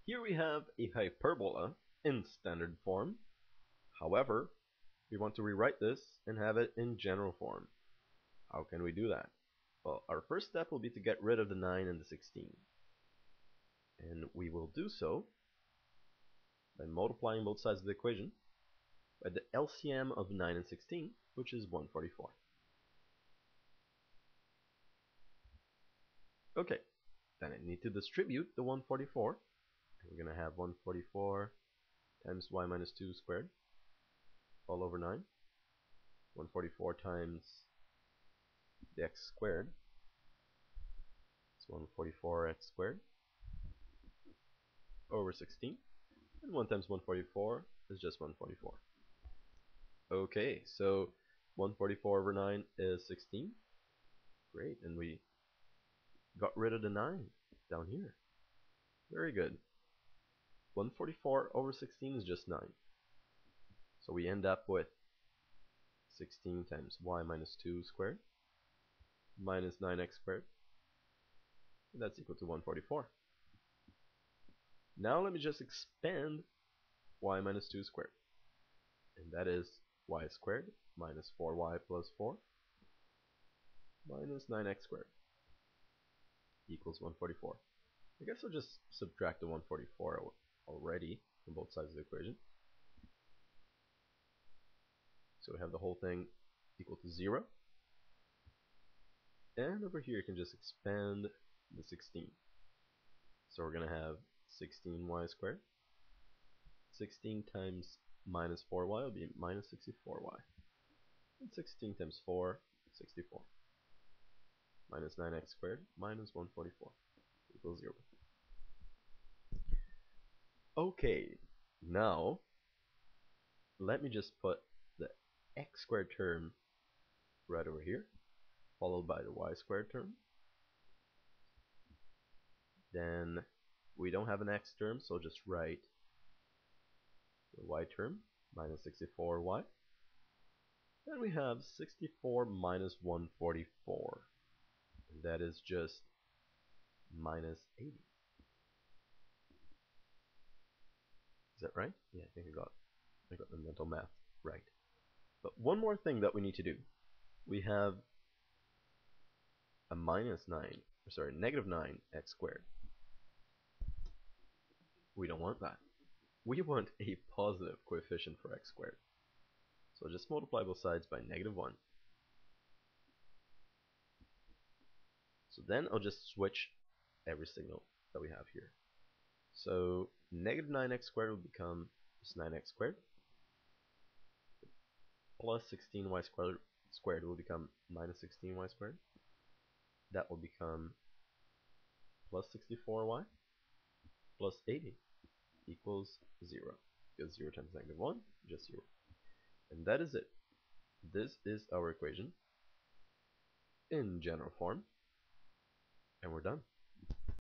Here we have a hyperbola in standard form. However, we want to rewrite this and have it in general form. How can we do that? Well, our first step will be to get rid of the 9 and the 16. And we will do so by multiplying both sides of the equation by the LCM of 9 and 16, which is 144. Okay, then I need to distribute the 144. We're going to have 144 times y minus 2 squared all over 9. 144 times the x squared. It's 144x squared over 16. And 1 times 144 is just 144. Okay, so 144 over 9 is 16. Great, and we got rid of the 9 down here. Very good. 144 over 16 is just 9. So we end up with 16 times y minus 2 squared minus 9x squared. And that's equal to 144. Now let me just expand y minus 2 squared. And that is y squared minus 4y plus 4 minus 9x squared equals 144. I guess I'll just subtract the 144 already from both sides of the equation. So we have the whole thing equal to 0. And over here you can just expand the 16. So we're going to have 16y squared. 16 times minus 4y will be minus 64y. And 16 times 4, 64. Minus 9x squared minus 144 equals 0. Okay, now let me just put the x squared term right over here, followed by the y squared term. Then we don't have an x term, so just write the y term, minus 64y. Then we have 64 minus 144. And that is just minus 80. Is that right? Yeah, I think I got the mental math right. But one more thing that we need to do. We have a negative 9x squared. We don't want that. We want a positive coefficient for x squared. So just multiply both sides by -1. So then I'll just switch every signal that we have here. So negative 9x squared will become just 9x squared. Plus 16y squared will become minus 16y squared. That will become plus 64y plus 80 equals 0. Because 0 times -1, just 0. And that is it. This is our equation in general form. And we're done.